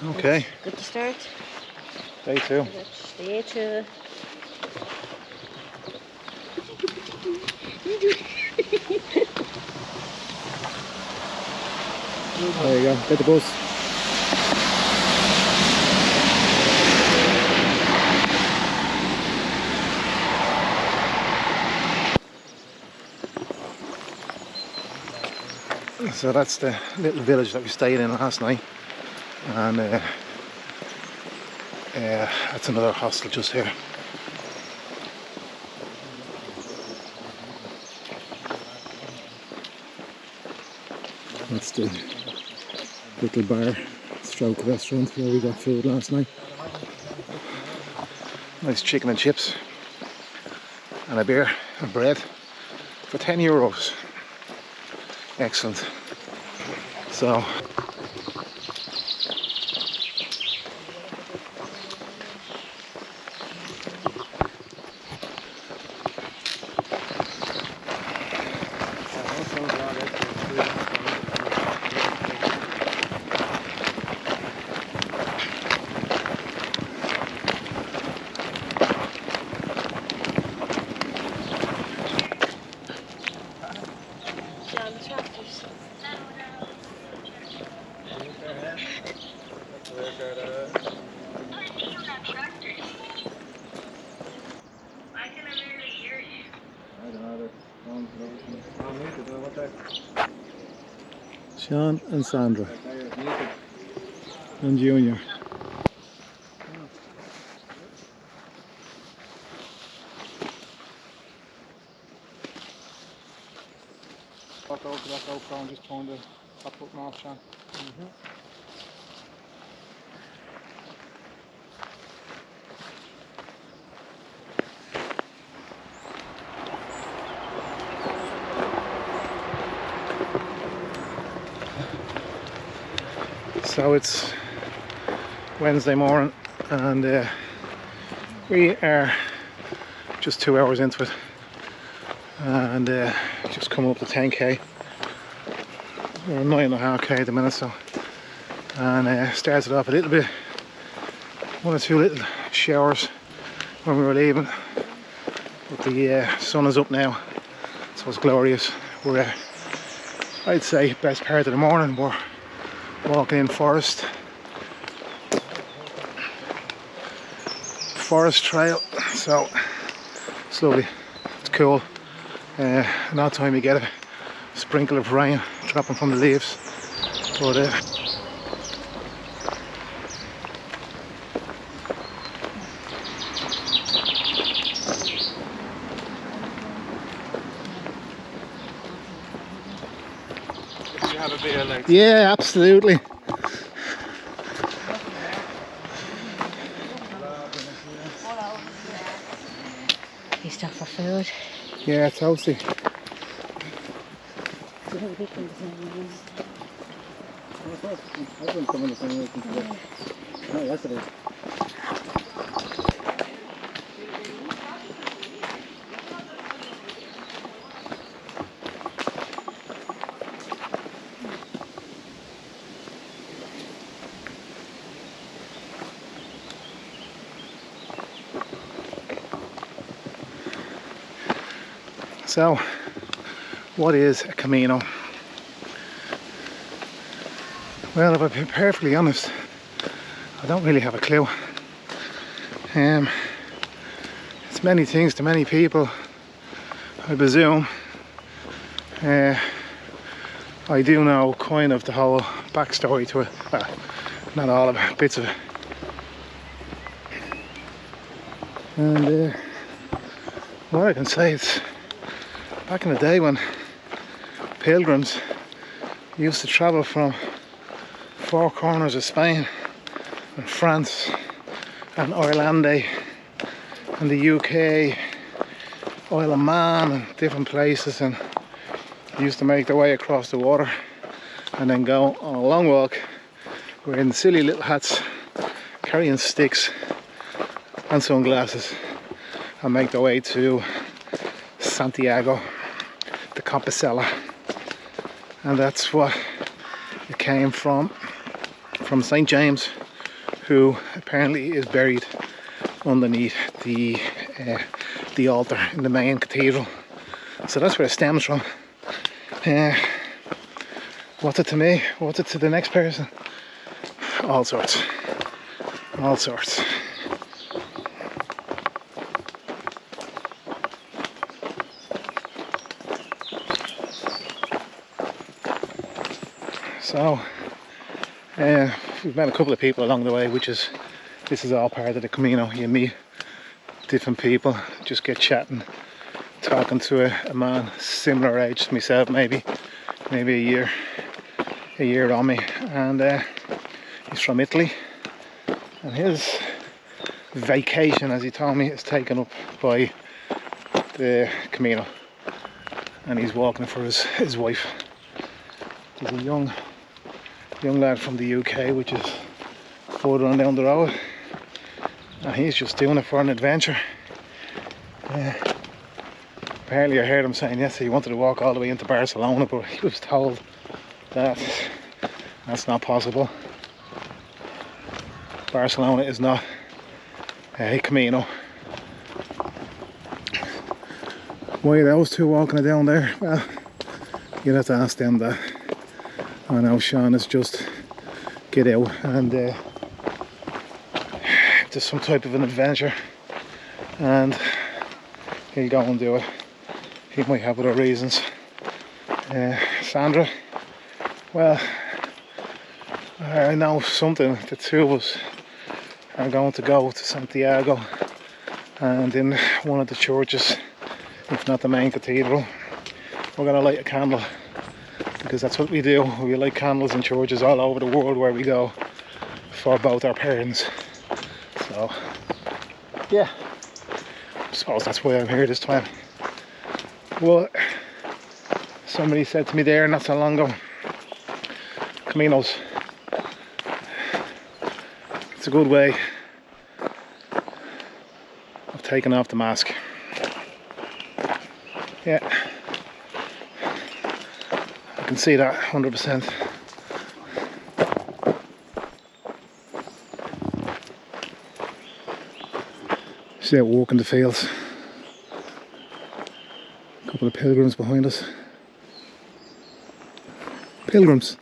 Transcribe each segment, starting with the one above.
Okay. Good to start. Day 2. Day 2. There you go, get the bus. So that's the little village that we stayed in last night, and that's another hostel just here. That's the little bar stroke restaurant where we got food last night. Nice chicken and chips and a beer and bread for €10. Excellent. So Sean and Sandra and Junior. Walk over to that GoPro and just turn the top button off, Sean. So it's Wednesday morning and we are just 2 hours into it and just come up to 10k or 9.5k at the minute, so, and started off a little bit, 1 or 2 little showers when we were leaving, but the sun is up now, so it's glorious. We're I'd say best part of the morning. We're walking in forest trail, so it's lovely, it's cool, and that time you get a sprinkle of rain dropping from the leaves, but you have a beer later? yeah, absolutely. You stop for food. Yeah, toasty. Not yesterday. So, what is a Camino? Well, if I've been perfectly honest, I don't really have a clue. It's many things to many people, I presume. I do know kind of the whole backstory to it. Well, not all of it, bits of it. And what I can say is, back in the day when pilgrims used to travel from 4 corners of Spain and France and Ireland and the UK, Isle of Man and different places, and used to make their way across the water and then go on a long walk wearing silly little hats, carrying sticks and sunglasses, and make their way to Santiago de Compostela, and that's what it came from St. James who apparently is buried underneath the altar in the main cathedral. So that's where it stems from. What's it to me? What's it to the next person? All sorts. All sorts. So we've met a couple of people along the way, this is all part of the Camino. You meet different people, just get chatting, talking to a man similar age to myself, maybe a year on me, and he's from Italy, and his vacation, as he told me, is taken up by the Camino, and he's walking for his wife. There's a young lad from the UK, which is further on down the road, and he's just doing it for an adventure. Apparently I heard him saying yesterday he wanted to walk all the way into Barcelona, but he was told that that's not possible. Barcelona is not a Camino. Why are those two walking it down there? Well, you'll have to ask them that. I know Sean is just get out and just some type of an adventure, and he'll go and do it. He might have other reasons. Sandra, well, I know something. The two of us are going to go to Santiago, and in one of the churches, if not the main cathedral, we're going to light a candle, because that's what we do. We light candles in churches all over the world where we go for both our parents. So yeah, I suppose that's why I'm here this time. Well, somebody said to me there not so long ago, Caminos, it's a good way of taking off the mask. Yeah, I can see that 100%. See that walk in the fields. A couple of pilgrims behind us. Pilgrims.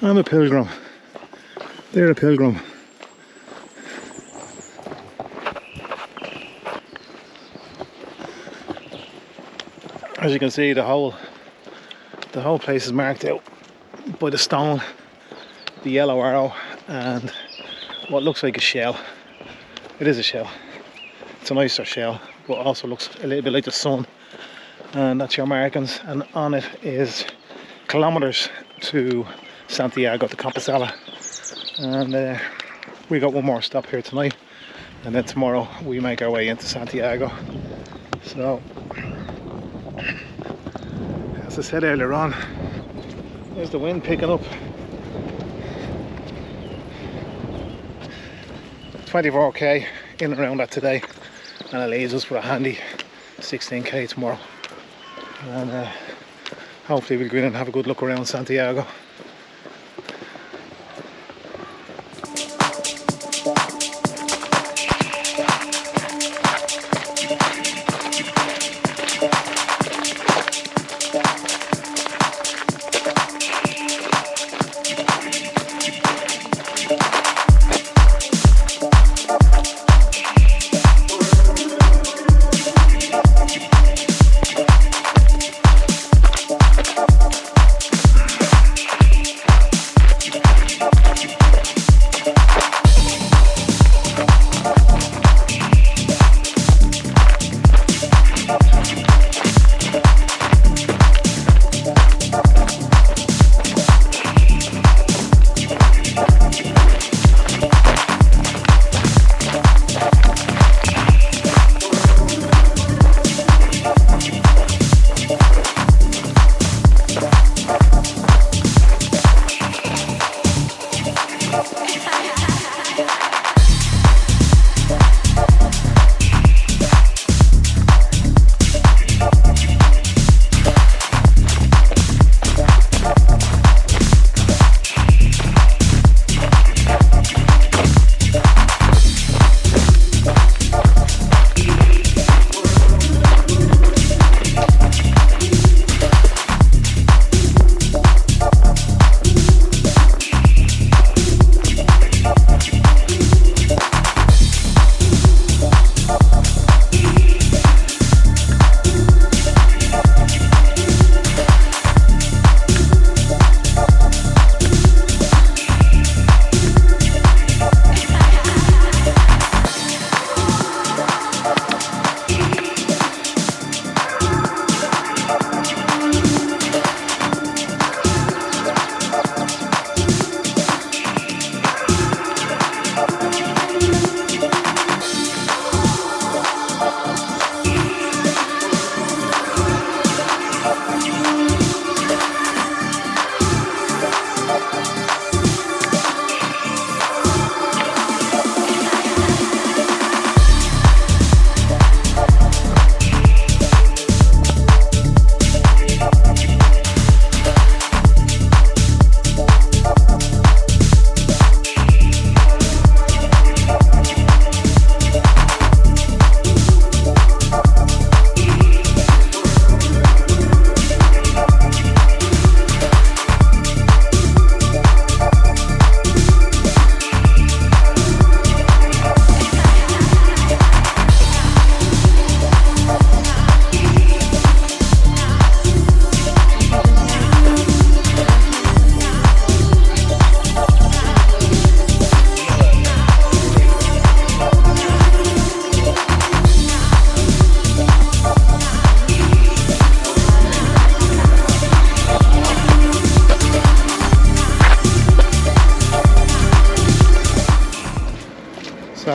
I'm a pilgrim. They're a pilgrim. As you can see, the whole place is marked out by the stone, the yellow arrow, and what looks like a shell. It is a shell. It's a nicer shell, but also looks a little bit like the sun. And that's your markings, and on it is kilometers to Santiago de Compostela. And we got one more stop here tonight, and then tomorrow we make our way into Santiago. So, as I said earlier on, there's the wind picking up. 24k in and around that today, and it leaves us with a handy 16k tomorrow. And hopefully we'll go in and have a good look around Santiago.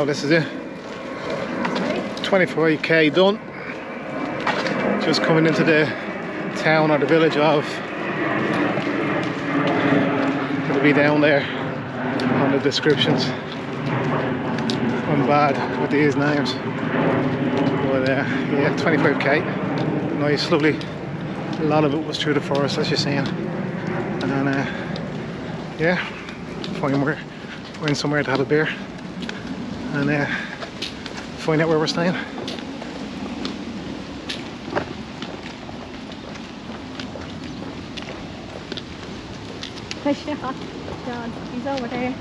go, this is it. 25k done. Just coming into the town or the village of. It'll be down there on the descriptions. I'm bad with these names. But yeah, 25k. Nice, lovely. A lot of it was through the forest, as you're seeing. And then yeah, find somewhere to have a beer and find out where we're staying. John, he's over there.